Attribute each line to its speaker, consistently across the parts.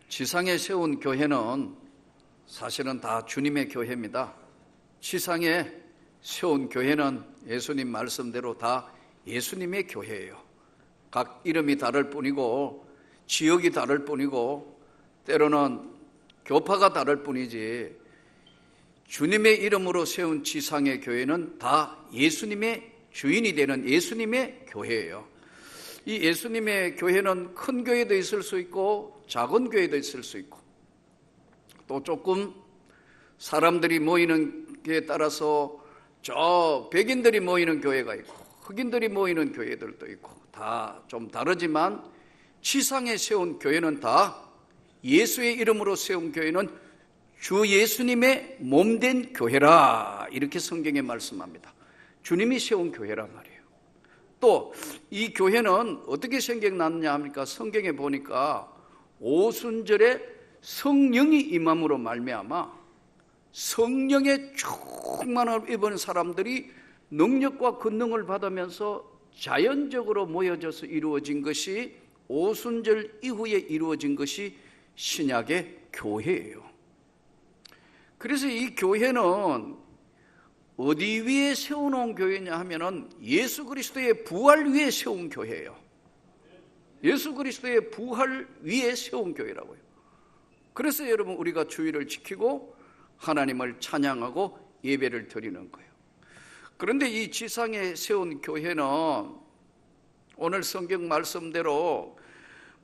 Speaker 1: 지상에 세운 교회는 사실은 다 주님의 교회입니다. 지상에 세운 교회는 예수님 말씀대로 다 예수님의 교회예요. 각 이름이 다를 뿐이고 지역이 다를 뿐이고 때로는 교파가 다를 뿐이지 주님의 이름으로 세운 지상의 교회는 다 예수님의 주인이 되는 예수님의 교회예요. 이 예수님의 교회는 큰 교회도 있을 수 있고 작은 교회도 있을 수 있고 또 조금 사람들이 모이는 교회에 따라서 저 백인들이 모이는 교회가 있고 흑인들이 모이는 교회들도 있고 다 좀 다르지만 지상에 세운 교회는 다 예수의 이름으로 세운 교회는 주 예수님의 몸된 교회라 이렇게 성경에 말씀합니다. 주님이 세운 교회란 말이에요. 또 이 교회는 어떻게 생겨났냐 합니까? 성경에 보니까 오순절에 성령이 임함으로 말미암아 성령의 충만함을 입은 사람들이 능력과 권능을 받으면서 자연적으로 모여져서 이루어진 것이 오순절 이후에 이루어진 것이 신약의 교회예요. 그래서 이 교회는 어디 위에 세워놓은 교회냐 하면은 예수 그리스도의 부활 위에 세운 교회예요. 예수 그리스도의 부활 위에 세운 교회라고요. 그래서 여러분 우리가 주일을 지키고 하나님을 찬양하고 예배를 드리는 거예요. 그런데 이 지상에 세운 교회는 오늘 성경 말씀대로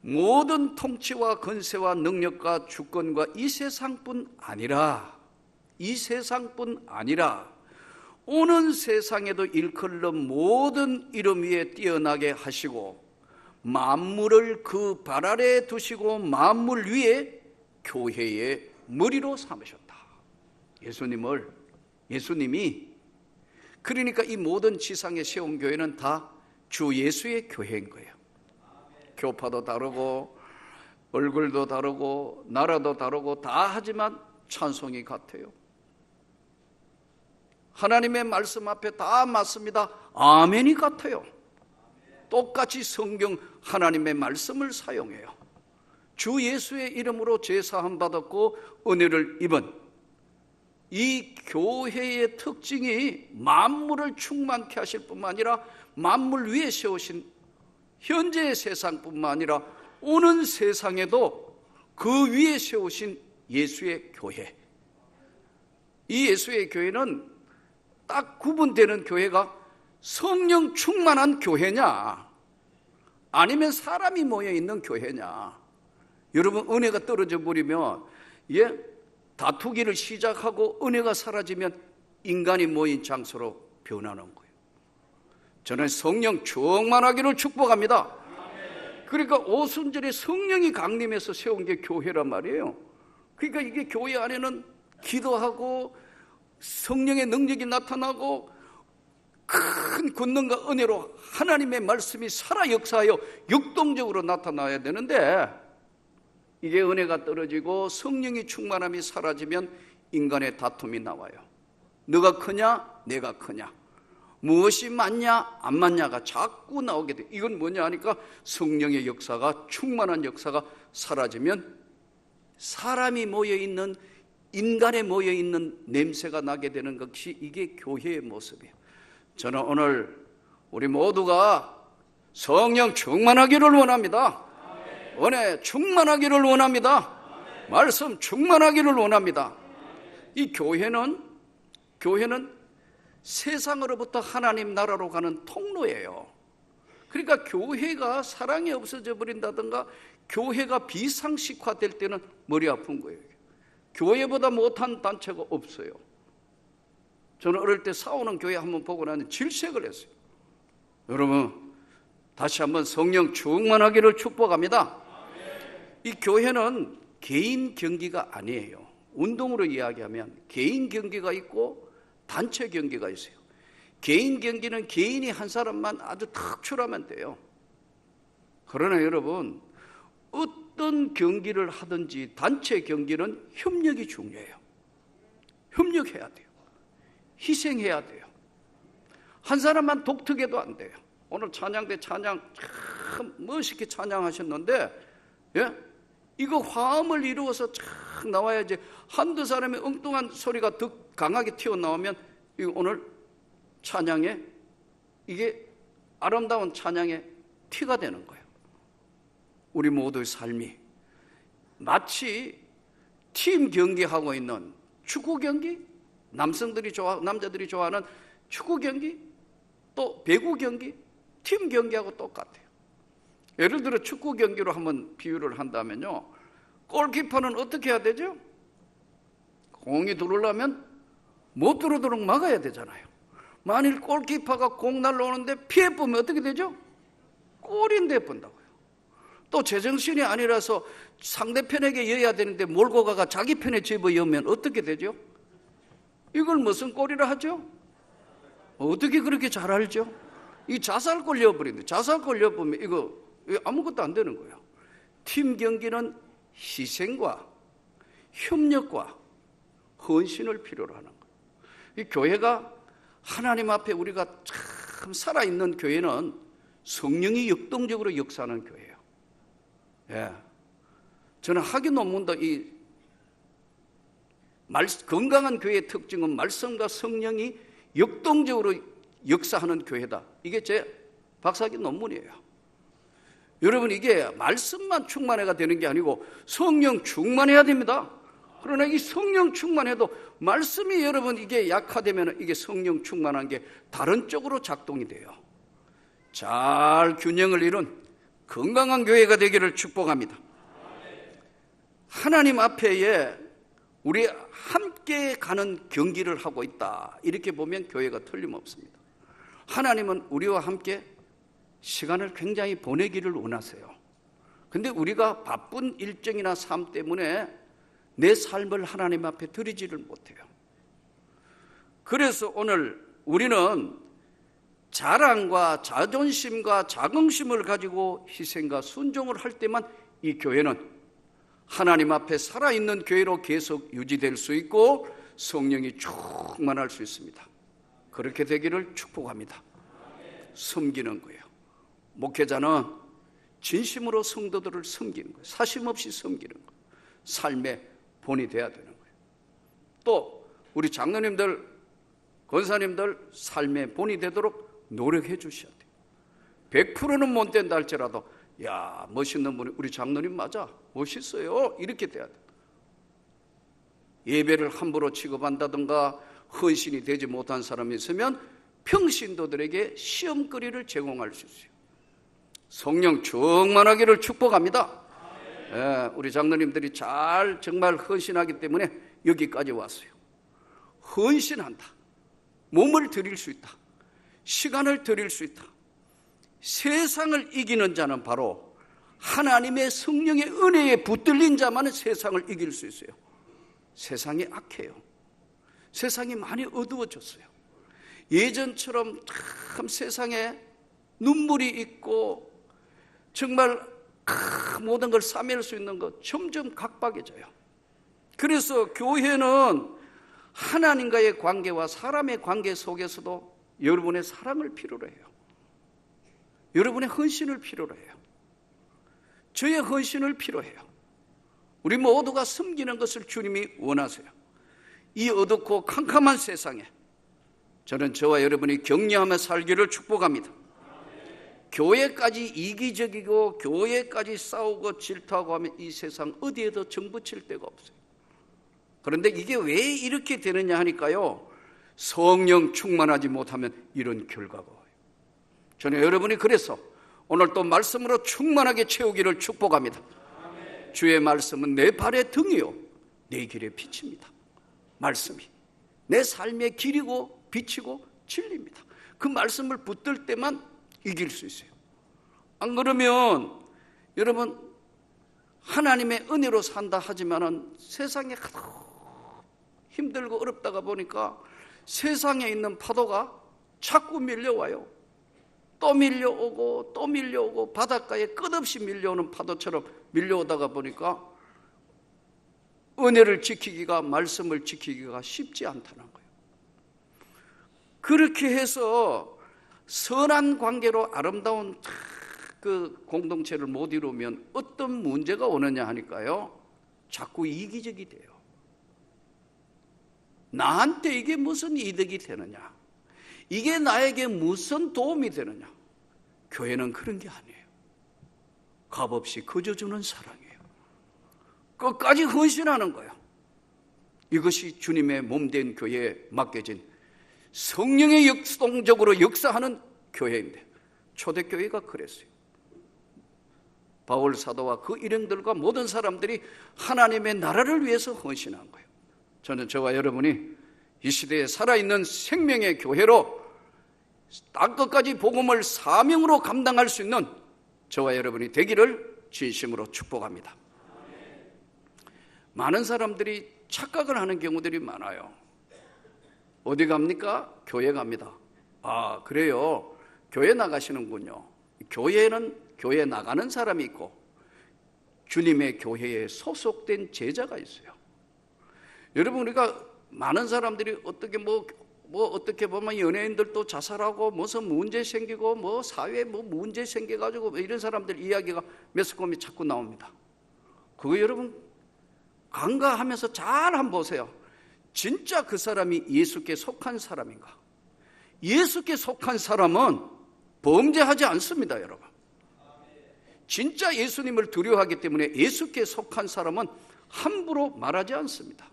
Speaker 1: 모든 통치와 권세와 능력과 주권과 이 세상뿐 아니라 오는 세상에도 일컬는 모든 이름 위에 뛰어나게 하시고 만물을 그 발 아래에 두시고 만물 위에 교회의 머리로 삼으셨다. 예수님이 그러니까 이 모든 지상에 세운 교회는 다 주 예수의 교회인 거예요. 교파도 다르고 얼굴도 다르고 나라도 다르고 다 하지만 찬송이 같아요. 하나님의 말씀 앞에 다 맞습니다. 아멘이 같아요. 똑같이 성경 하나님의 말씀을 사용해요. 주 예수의 이름으로 제사함 받았고 은혜를 입은 이 교회의 특징이 만물을 충만케 하실 뿐만 아니라 만물 위에 세우신 현재의 세상뿐만 아니라 오는 세상에도 그 위에 세우신 예수의 교회. 이 예수의 교회는 딱 구분되는 교회가 성령 충만한 교회냐 아니면 사람이 모여있는 교회냐. 여러분 은혜가 떨어져 버리면 다투기를 시작하고 은혜가 사라지면 인간이 모인 장소로 변하는 거예요. 저는 성령 충만하기를 축복합니다. 그러니까 오순절에 성령이 강림해서 세운 게 교회란 말이에요. 그러니까 이게 교회 안에는 기도하고 성령의 능력이 나타나고 큰 권능과 은혜로 하나님의 말씀이 살아 역사하여 역동적으로 나타나야 되는데 이게 은혜가 떨어지고 성령이 충만함이 사라지면 인간의 다툼이 나와요. 너가 크냐 내가 크냐 무엇이 맞냐 안 맞냐가 자꾸 나오게 돼요. 이건 뭐냐 하니까 성령의 역사가 충만한 역사가 사라지면 사람이 모여있는 인간에 모여있는 냄새가 나게 되는 것이 이게 교회의 모습이에요. 저는 오늘 우리 모두가 성령 충만하기를 원합니다. 은혜 충만하기를 원합니다. 말씀 충만하기를 원합니다. 이 교회는 세상으로부터 하나님 나라로 가는 통로예요. 그러니까 교회가 사랑이 없어져 버린다든가 교회가 비상식화될 때는 머리 아픈 거예요. 교회보다 못한 단체가 없어요. 저는 어릴 때 싸우는 교회 한번 보고 나는 질색을 했어요. 여러분 다시 한번 성령 충만하기를 축복합니다. 이 교회는 개인 경기가 아니에요. 운동으로 이야기하면 개인 경기가 있고 단체 경기가 있어요. 개인 경기는 개인이 한 사람만 아주 특출하면 돼요. 그러나 여러분 어떤 경기를 하든지 단체 경기는 협력이 중요해요. 협력해야 돼요. 희생해야 돼요. 한 사람만 독특해도 안 돼요. 오늘 찬양 때 찬양 참 멋있게 찬양하셨는데 이거 화음을 이루어서 쫙 나와야지. 한두 사람의 엉뚱한 소리가 더 강하게 튀어나오면 이거 오늘 찬양에, 이게 아름다운 찬양의 티가 되는 거예요. 우리 모두의 삶이 마치 팀 경기하고 있는 축구 경기, 남자들이 좋아하는 축구 경기, 또 배구 경기, 팀 경기하고 똑같아요. 예를 들어 축구 경기로 한번 비유를 한다면요, 골키퍼는 어떻게 해야 되죠? 공이 들어오려면 못 들어오도록 막아야 되잖아요. 만일 골키퍼가 공 날라오는데 피해보면 어떻게 되죠? 골인데 본다고요. 또 제정신이 아니라서 상대편에게 여야 되는데 몰고 가가 자기 편에 집어여면 어떻게 되죠? 이걸 무슨 골이라 하죠? 어떻게 그렇게 잘 알죠? 이 자살골 여버린데, 자살골 여보면 이거 아무것도 안 되는 거예요. 팀 경기는 희생과 협력과 헌신을 필요로 하는 거예요. 이 교회가 하나님 앞에 우리가 참 살아있는 교회는 성령이 역동적으로 역사하는 교회예요. 예. 저는 학위 논문도 건강한 교회의 특징은 말씀과 성령이 역동적으로 역사하는 교회다. 이게 제 박사학위 논문이에요. 여러분, 이게 말씀만 충만해가 되는 게 아니고 성령 충만해야 됩니다. 그러나 이 성령 충만해도 말씀이 여러분 이게 약화되면 이게 성령 충만한 게 다른 쪽으로 작동이 돼요. 잘 균형을 이룬 건강한 교회가 되기를 축복합니다. 하나님 앞에 우리 함께 가는 경기를 하고 있다, 이렇게 보면 교회가 틀림없습니다. 하나님은 우리와 함께 시간을 굉장히 보내기를 원하세요. 근데 우리가 바쁜 일정이나 삶 때문에 내 삶을 하나님 앞에 드리지를 못해요. 그래서 오늘 우리는 자랑과 자존심과 자긍심을 가지고 희생과 순종을 할 때만 이 교회는 하나님 앞에 살아있는 교회로 계속 유지될 수 있고 성령이 충만할 수 있습니다. 그렇게 되기를 축복합니다. 섬기는 거예요. 목회자는 진심으로 성도들을 섬기는 거예요. 사심없이 섬기는 거예요. 삶의 본이 돼야 되는 거예요. 또 우리 장로님들, 권사님들 삶의 본이 되도록 노력해 주셔야 돼요. 100%는 못 된다 할지라도 야, 멋있는 분이 우리 장로님 맞아, 멋있어요, 이렇게 돼야 돼요. 예배를 함부로 취급한다든가 헌신이 되지 못한 사람이 있으면 평신도들에게 시험거리를 제공할 수 있어요. 성령 충만하기를 축복합니다. 예, 우리 장로님들이 잘 정말 헌신하기 때문에 여기까지 왔어요. 헌신한다, 몸을 드릴 수 있다, 시간을 드릴 수 있다. 세상을 이기는 자는 바로 하나님의 성령의 은혜에 붙들린 자만은 세상을 이길 수 있어요. 세상이 악해요. 세상이 많이 어두워졌어요. 예전처럼 참 세상에 눈물이 있고 정말 모든 걸 싸맬 수 있는 것 점점 각박해져요. 그래서 교회는 하나님과의 관계와 사람의 관계 속에서도 여러분의 사랑을 필요로 해요. 여러분의 헌신을 필요로 해요. 저의 헌신을 필요해요. 우리 모두가 섬기는 것을 주님이 원하세요. 이 어둡고 캄캄한 세상에 저는 저와 여러분이 격려하며 살기를 축복합니다. 교회까지 이기적이고 교회까지 싸우고 질투하고 하면 이 세상 어디에도 정붙일 데가 없어요. 그런데 이게 왜 이렇게 되느냐 하니까요, 성령 충만하지 못하면 이런 결과가 와요. 저는 여러분이 그래서 오늘 또 말씀으로 충만하게 채우기를 축복합니다. 주의 말씀은 내 발의 등이요 내 길의 빛입니다. 말씀이 내 삶의 길이고 빛이고 진리입니다. 그 말씀을 붙들 때만 이길 수 있어요. 안 그러면 여러분 하나님의 은혜로 산다 하지만은 세상에 힘들고 어렵다가 보니까 세상에 있는 파도가 자꾸 밀려와요. 또 밀려오고 또 밀려오고 바닷가에 끝없이 밀려오는 파도처럼 밀려오다가 보니까 은혜를 지키기가, 말씀을 지키기가 쉽지 않다는 거예요. 그렇게 해서 선한 관계로 아름다운 그 공동체를 못 이루면 어떤 문제가 오느냐 하니까요, 자꾸 이기적이 돼요. 나한테 이게 무슨 이득이 되느냐, 이게 나에게 무슨 도움이 되느냐. 교회는 그런 게 아니에요. 값없이 거저주는 사랑이에요. 끝까지 헌신하는 거예요. 이것이 주님의 몸된 교회에 맡겨진 성령의 역동적으로 역사하는 교회인데, 초대교회가 그랬어요. 바울 사도와 그 일행들과 모든 사람들이 하나님의 나라를 위해서 헌신한 거예요. 저는 저와 여러분이 이 시대에 살아있는 생명의 교회로 땅끝까지 복음을 사명으로 감당할 수 있는 저와 여러분이 되기를 진심으로 축복합니다. 많은 사람들이 착각을 하는 경우들이 많아요. 어디 갑니까? 교회 갑니다. 아, 그래요? 교회 나가시는군요. 교회는 교회 나가는 사람이 있고 주님의 교회에 소속된 제자가 있어요. 여러분, 우리가 많은 사람들이 어떻게 보면 연예인들도 자살하고 무슨 문제 생기고 사회에 문제 생겨가지고 이런 사람들 이야기가 매스컴에 자꾸 나옵니다. 그거 여러분 간과하면서 잘 한번 보세요. 진짜 그 사람이 예수께 속한 사람인가? 예수께 속한 사람은 범죄하지 않습니다, 여러분. 진짜 예수님을 두려워하기 때문에 예수께 속한 사람은 함부로 말하지 않습니다.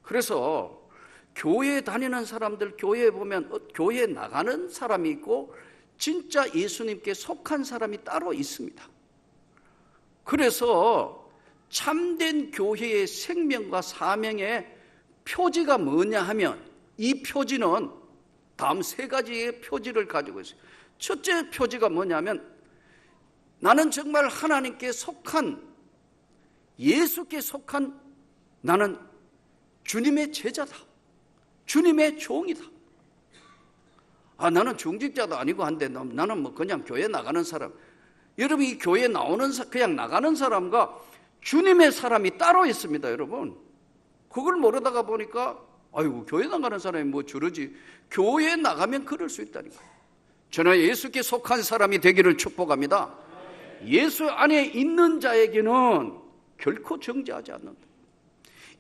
Speaker 1: 그래서 교회에 다니는 사람들, 교회에 보면 교회에 나가는 사람이 있고 진짜 예수님께 속한 사람이 따로 있습니다. 그래서 참된 교회의 생명과 사명의 표지가 뭐냐 하면, 이 표지는 다음 세 가지의 표지를 가지고 있어요. 첫째 표지가 뭐냐면, 나는 정말 하나님께 속한, 예수께 속한 나는 주님의 제자다, 주님의 종이다. 아, 나는 중직자도 아니고 한데 나는 그냥 교회 나가는 사람. 여러분, 이 교회 나오는 그냥 나가는 사람과 주님의 사람이 따로 있습니다, 여러분. 그걸 모르다가 보니까 아이고, 교회 나가는 사람이 주르지. 교회에 나가면 그럴 수 있다니까요. 저는 예수께 속한 사람이 되기를 축복합니다. 예수 안에 있는 자에게는 결코 정죄하지 않는다.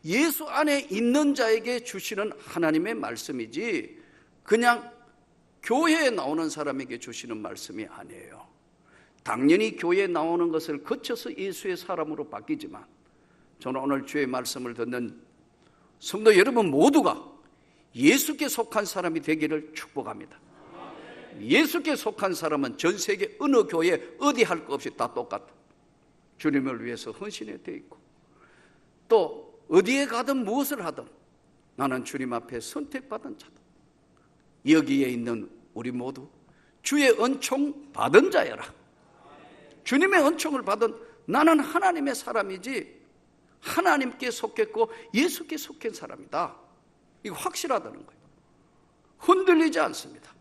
Speaker 1: 예수 안에 있는 자에게 주시는 하나님의 말씀이지 그냥 교회에 나오는 사람에게 주시는 말씀이 아니에요. 당연히 교회에 나오는 것을 거쳐서 예수의 사람으로 바뀌지만, 저는 오늘 주의 말씀을 듣는 성도 여러분 모두가 예수께 속한 사람이 되기를 축복합니다. 예수께 속한 사람은 전 세계 어느 교회 어디 할 것 없이 다 똑같아. 주님을 위해서 헌신해 돼 있고, 또 어디에 가든 무엇을 하든 나는 주님 앞에 선택받은 자다. 여기에 있는 우리 모두 주의 은총 받은 자여라. 주님의 은총을 받은 나는 하나님의 사람이지 하나님께 속했고 예수께 속한 사람이다. 이거 확실하다는 거예요. 흔들리지 않습니다.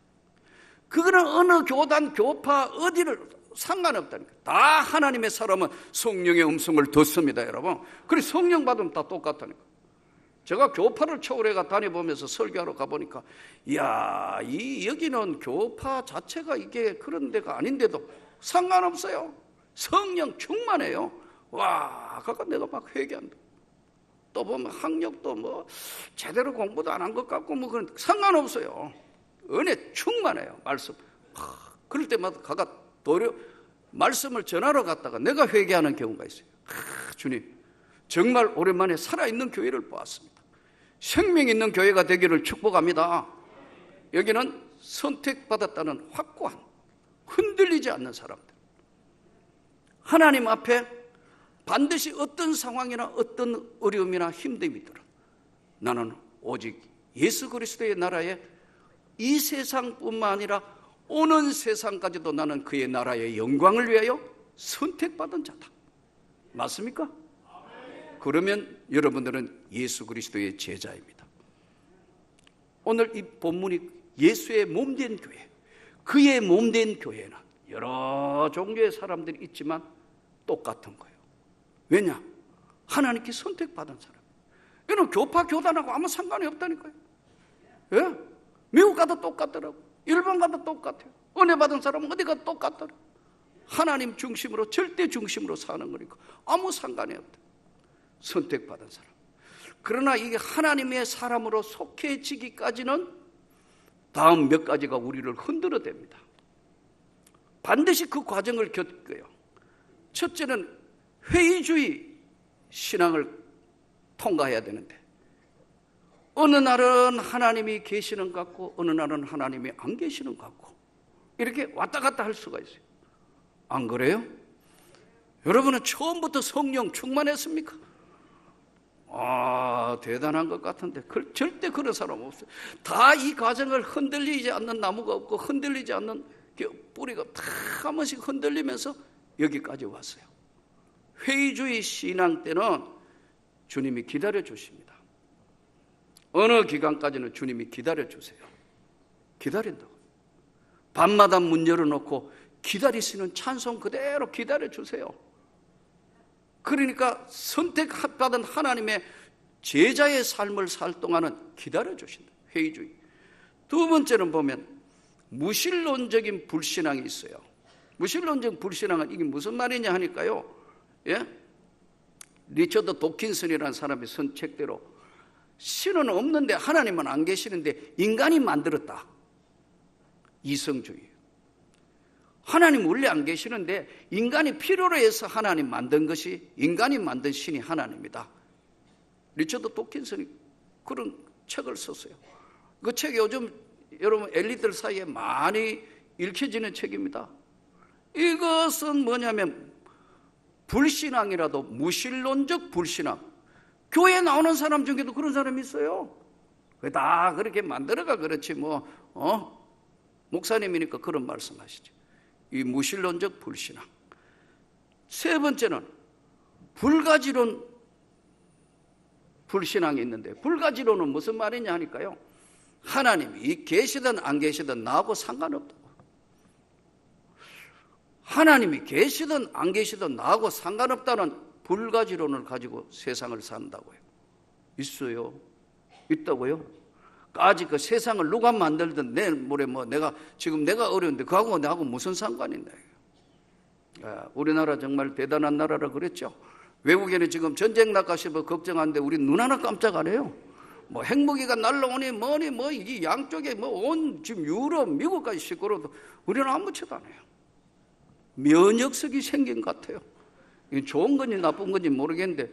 Speaker 1: 그거는 어느 교단, 교파, 어디를 상관없다니까. 다 하나님의 사람은 성령의 음성을 듣습니다, 여러분. 그래서 성령 받으면 다 똑같다니까. 제가 교파를 초월해가 다녀보면서 설교하러 가보니까, 이야, 여기는 교파 자체가 이게 그런 데가 아닌데도 상관없어요. 성령 충만해요. 와, 그러니까 내가 막 회개한다. 또 보면 학력도 제대로 공부도 안 한 것 같고 그런 상관없어요. 은혜 충만해요, 말씀. 그럴 때마다 가가 말씀을 전하러 갔다가 내가 회개하는 경우가 있어요. 주님, 정말 오랜만에 살아있는 교회를 보았습니다. 생명 있는 교회가 되기를 축복합니다. 여기는 선택받았다는 확고한, 흔들리지 않는 사람들. 하나님 앞에 반드시 어떤 상황이나 어떤 어려움이나 힘듦이 들어 나는 오직 예수 그리스도의 나라에 이 세상뿐만 아니라 오는 세상까지도 나는 그의 나라의 영광을 위하여 선택받은 자다. 맞습니까? 그러면 여러분들은 예수 그리스도의 제자입니다. 오늘 이 본문이 예수의 몸된 교회, 그의 몸된 교회는 여러 종류의 사람들이 있지만 똑같은 거예요. 왜냐? 하나님께 선택받은 사람. 이는 교파 교단하고 아무 상관이 없다니까요. 예? 미국 가도 똑같더라고. 일본 가도 똑같아요. 은혜 받은 사람은 어디 가도 똑같더라고. 하나님 중심으로, 절대 중심으로 사는 거니까 아무 상관이 없다. 선택받은 사람. 그러나 이게 하나님의 사람으로 속해지기까지는 다음 몇 가지가 우리를 흔들어댑니다. 반드시 그 과정을 겪어요. 첫째는 회의주의 신앙을 통과해야 되는데, 어느 날은 하나님이 계시는 것 같고 어느 날은 하나님이 안 계시는 것 같고 이렇게 왔다 갔다 할 수가 있어요. 안 그래요? 여러분은 처음부터 성령 충만했습니까? 대단한 것 같은데 절대 그런 사람 없어요. 다 이 과정을 흔들리지 않는 나무가 없고 흔들리지 않는 뿌리가 다 한 번씩 흔들리면서 여기까지 왔어요. 회의주의 신앙 때는 주님이 기다려 주십니다. 어느 기간까지는 주님이 기다려 주세요. 기다린다고. 밤마다 문 열어놓고 기다리시는 찬송 그대로 기다려 주세요. 그러니까 선택받은 하나님의 제자의 삶을 살 동안은 기다려 주신다. 회의주의. 두 번째는 보면 무신론적인 불신앙이 있어요. 무신론적 불신앙은 이게 무슨 말이냐 하니까요, 예? 리처드 도킨슨이라는 사람의 쓴 책대로 신은 없는데 하나님은 안 계시는데 인간이 만들었다. 이성주의. 하나님 원래 안 계시는데 인간이 필요로 해서 하나님 만든 것이, 인간이 만든 신이 하나님이다. 리처드 도킨슨이 그런 책을 썼어요. 그 책이 요즘 여러분 엘리트들 사이에 많이 읽혀지는 책입니다. 이것은 뭐냐면 불신앙이라도 무신론적 불신앙. 교회에 나오는 사람 중에도 그런 사람이 있어요. 다 그렇게 만들어가 그렇지 목사님이니까 그런 말씀하시죠. 이 무신론적 불신앙. 세 번째는 불가지론 불신앙이 있는데, 불가지론은 무슨 말이냐 하니까요, 하나님이 계시든 안 계시든 나하고 상관없다고. 하나님이 계시든 안 계시든 나하고 상관없다는 불가지론을 가지고 세상을 산다고요. 있어요. 있다고요. 아직 그 세상을 누가 만들든 내일 모레 내가 어려운데 그하고 나하고 무슨 상관인데. 우리나라 정말 대단한 나라라 그랬죠. 외국에는 지금 전쟁 나갈까 걱정하는데 우리 눈 하나 깜짝 안 해요. 핵무기가 날라오니 이 양쪽에 온 지금 유럽, 미국까지 시끄러워도 우리는 아무렇지도 않아요. 면역석이 생긴 것 같아요. 이게 좋은 건지 나쁜 건지 모르겠는데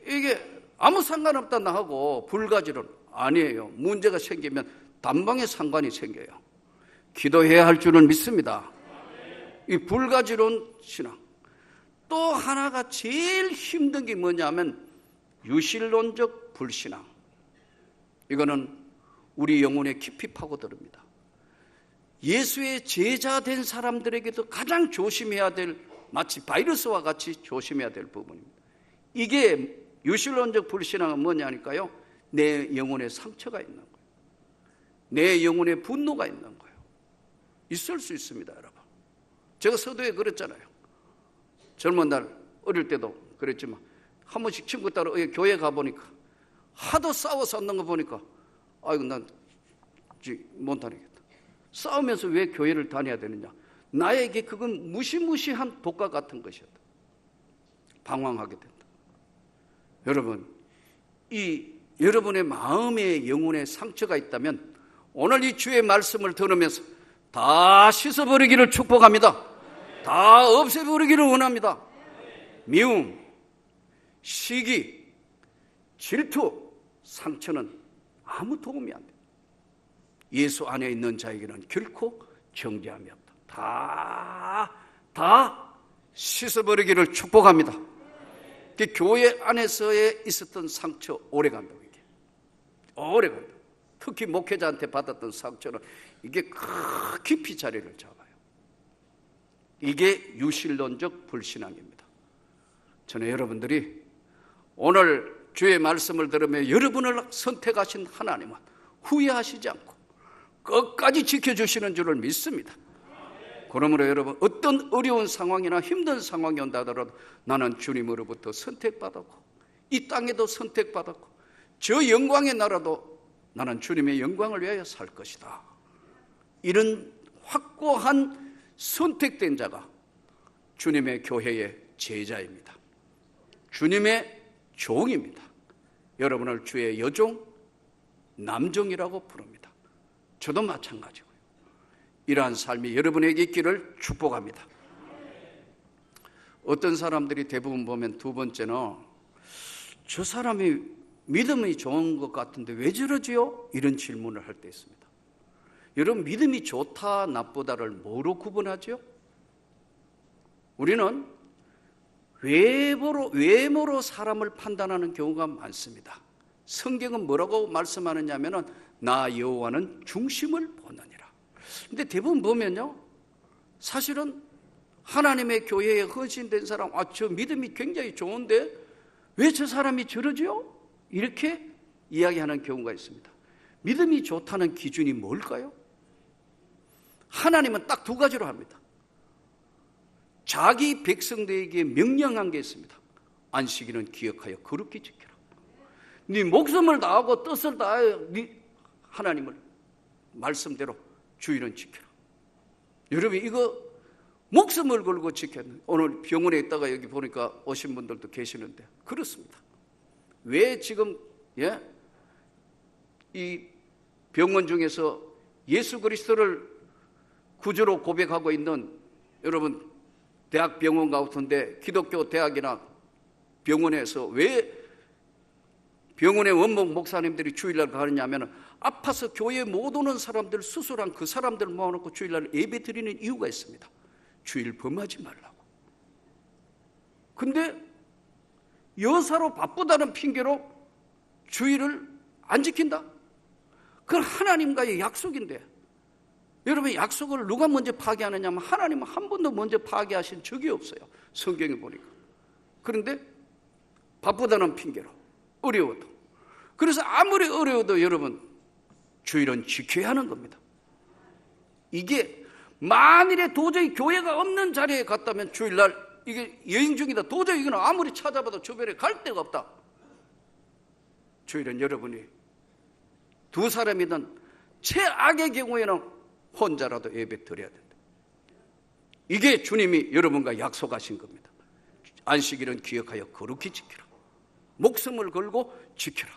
Speaker 1: 이게 아무 상관없다 나하고 불가지론 아니에요. 문제가 생기면 단방에 상관이 생겨요. 기도해야 할 줄은 믿습니다. 이 불가지론 신앙. 또 하나가 제일 힘든 게 뭐냐면 유실론적 불신앙. 이거는 우리 영혼에 깊이 파고듭니다. 예수의 제자 된 사람들에게도 가장 조심해야 될, 마치 바이러스와 같이 조심해야 될 부분입니다. 이게 유실론적 불신앙은 뭐냐니까요, 내 영혼에 상처가 있는 거예요. 내 영혼에 분노가 있는 거예요. 있을 수 있습니다, 여러분. 제가 서두에 그랬잖아요. 젊은 날 어릴 때도 그랬지만 한 번씩 친구 따라 교회 가보니까 하도 싸워서 얻는 거 보니까 아이고 난 못 다니겠다. 싸우면서 왜 교회를 다녀야 되느냐. 나에게 그건 무시무시한 독과 같은 것이었다. 방황하게 된다. 여러분, 이 여러분의 마음에 영혼에 상처가 있다면 오늘 이 주의 말씀을 들으면서 다 씻어버리기를 축복합니다. 다 없애버리기를 원합니다. 미움, 시기, 질투, 상처는 아무 도움이 안 돼요. 예수 안에 있는 자에게는 결코 정죄함이 없다. 다 씻어버리기를 축복합니다. 교회 안에서의 있었던 상처 오래 간다고. 이게 오래 간다. 특히 목회자한테 받았던 상처는 이게 깊이 자리를 잡아요. 이게 유실론적 불신앙입니다. 저는 여러분들이 오늘 주의 말씀을 들으며 여러분을 선택하신 하나님은 후회하시지 않고 끝까지 지켜주시는 줄을 믿습니다. 그러므로 여러분, 어떤 어려운 상황이나 힘든 상황이 온다 하더라도 나는 주님으로부터 선택받았고 이 땅에도 선택받았고 저 영광의 나라도 나는 주님의 영광을 위하여 살 것이다. 이런 확고한 선택된 자가 주님의 교회의 제자입니다. 주님의 종입니다. 여러분을 주의 여종, 남종이라고 부릅니다. 저도 마찬가지고요. 이러한 삶이 여러분에게 있기를 축복합니다. 어떤 사람들이 대부분 보면 두 번째는 저 사람이 믿음이 좋은 것 같은데 왜 저러지요? 이런 질문을 할 때 있습니다. 여러분, 믿음이 좋다 나쁘다를 뭐로 구분하죠? 우리는 외모로 사람을 판단하는 경우가 많습니다. 성경은 뭐라고 말씀하느냐면은 나 여호와는 중심을 보느니라. 근데 대부분 보면요, 사실은 하나님의 교회에 헌신된 사람, 저 믿음이 굉장히 좋은데 왜 저 사람이 저러죠? 이렇게 이야기하는 경우가 있습니다. 믿음이 좋다는 기준이 뭘까요? 하나님은 딱 두 가지로 합니다. 자기 백성들에게 명령한 게 있습니다. 안식일은 기억하여 거룩히 지켜라. 네 목숨을 다하고 뜻을 다하여 네 하나님을 말씀대로 주일은 지켜라. 여러분, 이거 목숨을 걸고 지켰는데, 오늘 병원에 있다가 여기 보니까 오신 분들도 계시는데 그렇습니다. 왜 지금 이 병원 중에서 예수 그리스도를 구주로 고백하고 있는 여러분 대학 병원 같은데 기독교 대학이나 병원에서 왜 병원의 원목 목사님들이 주일날 가느냐면 아파서 교회에 못 오는 사람들, 수술한 그 사람들 모아놓고 주일날 예배 드리는 이유가 있습니다. 주일 범하지 말라고. 근데 여사로 바쁘다는 핑계로 주일을 안 지킨다? 그건 하나님과의 약속인데, 여러분, 약속을 누가 먼저 파기하느냐면 하나님은 한 번도 먼저 파기하신 적이 없어요. 성경에 보니까. 그런데 바쁘다는 핑계로, 어려워도, 그래서 아무리 어려워도 여러분 주일은 지켜야 하는 겁니다. 이게 만일에 도저히 교회가 없는 자리에 갔다면 주일날 이게 여행 중이다, 도저히 이거는 아무리 찾아봐도 주변에 갈 데가 없다, 주일은 여러분이 두 사람이든 최악의 경우에는 혼자라도 예배 드려야 된다. 이게 주님이 여러분과 약속하신 겁니다. 안식일은 기억하여 거룩히 지키라. 목숨을 걸고 지켜라.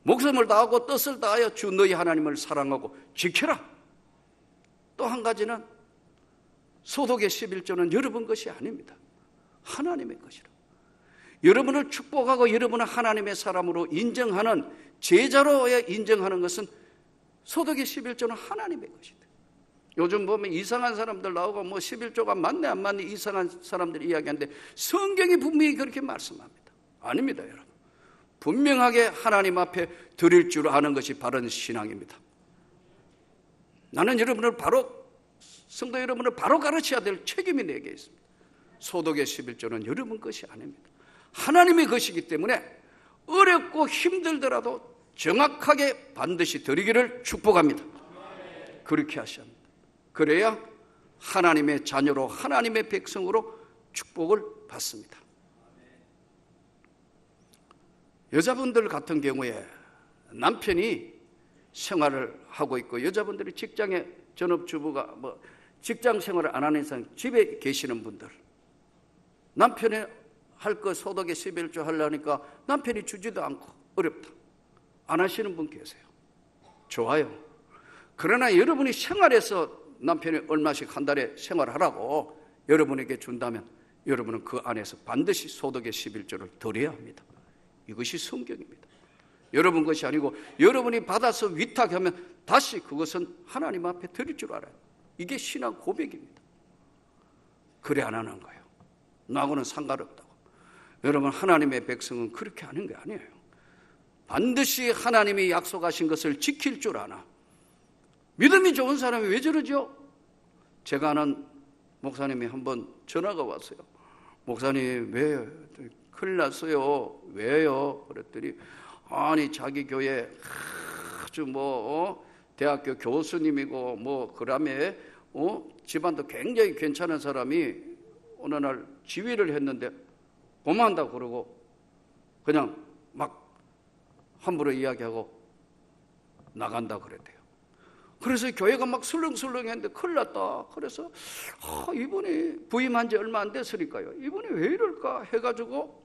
Speaker 1: 목숨을 다하고 뜻을 다하여 주 너희 하나님을 사랑하고 지켜라. 또 한 가지는 소독의 11조는 여러분 것이 아닙니다. 하나님의 것이라. 여러분을 축복하고 여러분을 하나님의 사람으로 인정하는, 제자로 인정하는 것은 소독의 11조는 하나님의 것이다. 요즘 보면 이상한 사람들 나오고 11조가 맞네 안 맞네 이상한 사람들이 이야기하는데 성경이 분명히 그렇게 말씀합니다. 아닙니다, 여러분. 분명하게 하나님 앞에 드릴 줄 아는 것이 바른 신앙입니다. 나는 여러분을 성도 여러분을 바로 가르쳐야 될 책임이 내게 있습니다. 소독의 11조는 여러분 것이 아닙니다. 하나님의 것이기 때문에 어렵고 힘들더라도 정확하게 반드시 드리기를 축복합니다. 그렇게 하셔야 합니다. 그래야 하나님의 자녀로, 하나님의 백성으로 축복을 받습니다. 여자분들 같은 경우에 남편이 생활을 하고 있고, 여자분들이 직장에 전업주부가 직장 생활을 안 하는 이상 집에 계시는 분들, 남편이 할 거 소독의 11조 하려니까 남편이 주지도 않고 어렵다, 안 하시는 분 계세요. 좋아요. 그러나 여러분이 생활에서 남편이 얼마씩 한 달에 생활하라고 여러분에게 준다면 여러분은 그 안에서 반드시 소독의 11조를 드려야 합니다. 이것이 성경입니다. 여러분 것이 아니고 여러분이 받아서 위탁하면 다시 그것은 하나님 앞에 드릴 줄 알아요. 이게 신앙 고백입니다. 그래 안 하는 거예요. 나하고는 상관없다고. 여러분, 하나님의 백성은 그렇게 하는 게 아니에요. 반드시 하나님이 약속하신 것을 지킬 줄 아나. 믿음이 좋은 사람이 왜 저러죠? 제가 아는 목사님이 한번 전화가 왔어요. 목사님, 왜 큰일 났어요? 왜요? 그랬더니 아니 자기 교회 아주 대학교 교수님이고 그다음에 집안도 굉장히 괜찮은 사람이 어느 날 지휘를 했는데 고만한다고 그러고 그냥 막 함부로 이야기하고 나간다 그랬대요. 그래서 교회가 막 술렁술렁했는데 큰일 났다. 그래서 이분이 부임한 지 얼마 안 됐으니까요, 이분이 왜 이럴까 해가지고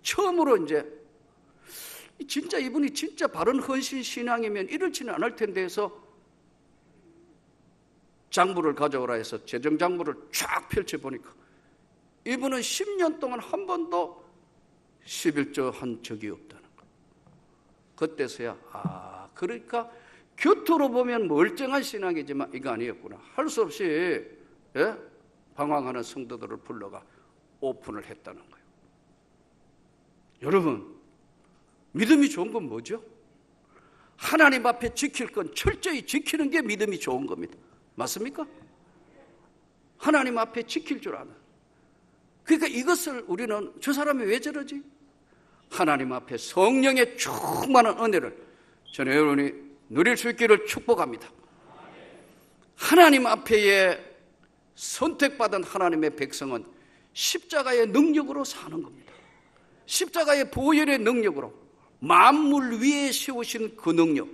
Speaker 1: 처음으로 이제 진짜 이분이 진짜 바른 헌신 신앙이면 이렇지는 않을 텐데 해서 장부를 가져오라 해서 재정장부를 쫙 펼쳐보니까 이분은 10년 동안 한 번도 11조 한 적이 없다는 거. 그때서야 그러니까 겉으로 보면 멀쩡한 신앙이지만 이거 아니었구나. 할 수 없이 방황하는 성도들을 불러가 오픈을 했다는 거예요. 여러분, 믿음이 좋은 건 뭐죠? 하나님 앞에 지킬 건 철저히 지키는 게 믿음이 좋은 겁니다. 맞습니까? 하나님 앞에 지킬 줄 아는. 그러니까 이것을 우리는 저 사람이 왜 저러지? 하나님 앞에 성령의 충만한 은혜를 저는 여러분이 누릴 수 있기를 축복합니다. 하나님 앞에 선택받은 하나님의 백성은 십자가의 능력으로 사는 겁니다. 십자가의 보혈의 능력으로 만물 위에 세우신 그 능력,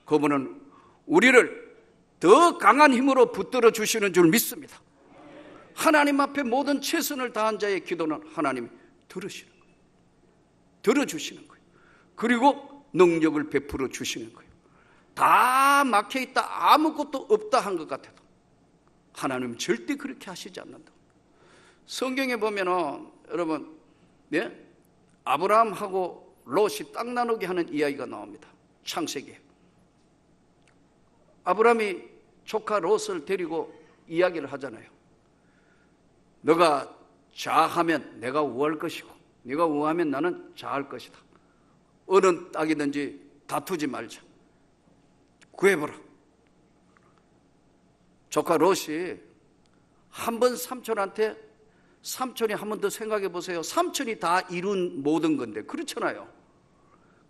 Speaker 1: 그분은 우리를 더 강한 힘으로 붙들어 주시는 줄 믿습니다. 하나님 앞에 모든 최선을 다한 자의 기도는 하나님이 들으시는 거예요. 들어주시는 거예요. 그리고 능력을 베풀어 주시는 거예요. 다 막혀있다, 아무것도 없다 한 것 같아도 하나님은 절대 그렇게 하시지 않는다. 성경에 보면은 여러분, 아브라함하고 롯이 땅 나누게 하는 이야기가 나옵니다. 창세기에. 아브라함이 조카 롯을 데리고 이야기를 하잖아요. 너가 좌하면 내가 우할 것이고 네가 우하면 나는 좌할 것이다. 어느 땅이든지 다투지 말자. 구해보라. 조카 롯이 한 번 삼촌한테, 삼촌이 한 번 더 생각해 보세요. 삼촌이 다 이룬 모든 건데 그렇잖아요.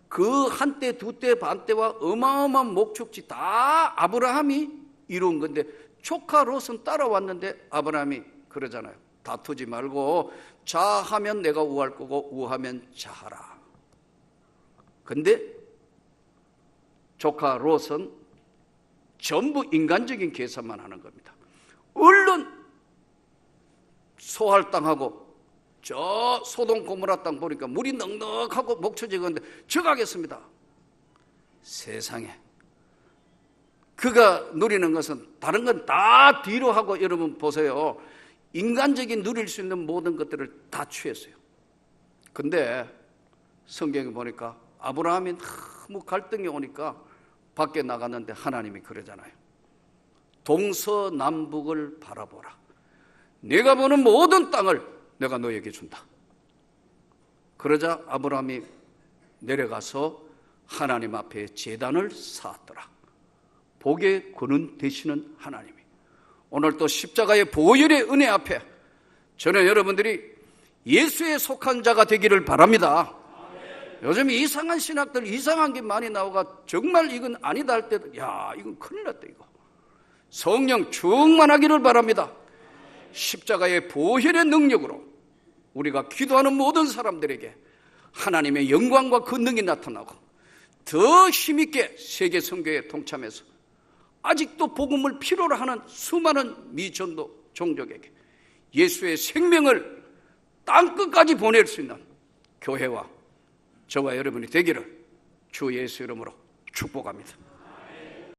Speaker 1: 그 한때 두때 반때와 어마어마한 목축지 다 아브라함이 이룬 건데 조카 롯은 따라왔는데 아브라함이 그러잖아요. 다투지 말고 좌하면 내가 우할 거고 우하면 좌하라. 근데 조카 롯은 전부 인간적인 계산만 하는 겁니다. 얼른 소할 땅하고 저 소돔 고모라 땅 보니까 물이 넉넉하고 목초지건데 저 가겠습니다. 세상에 그가 누리는 것은 다른 건 다 뒤로 하고, 여러분 보세요. 인간적인 누릴 수 있는 모든 것들을 다 취했어요. 근데 성경에 보니까 아브라함이 너무 갈등이 오니까 밖에 나갔는데 하나님이 그러잖아요. 동서남북을 바라보라. 내가 보는 모든 땅을 내가 너에게 준다. 그러자 아브라함이 내려가서 하나님 앞에 제단을 쌓았더라. 복의 근원 되시는 하나님이 오늘 또 십자가의 보혈의 은혜 앞에 저는 여러분들이 예수에 속한 자가 되기를 바랍니다. 요즘 이상한 신학들 이상한 게 많이 나오가 정말 이건 아니다 할 때도 이건 큰일 났다 이거. 성령 충만하기를 바랍니다. 십자가의 보혈의 능력으로 우리가 기도하는 모든 사람들에게 하나님의 영광과 권능이 나타나고 더 힘있게 세계 선교에 동참해서 아직도 복음을 필요로 하는 수많은 미전도 종족에게 예수의 생명을 땅끝까지 보낼 수 있는 교회와 저와 여러분이 되기를 주 예수 이름으로 축복합니다.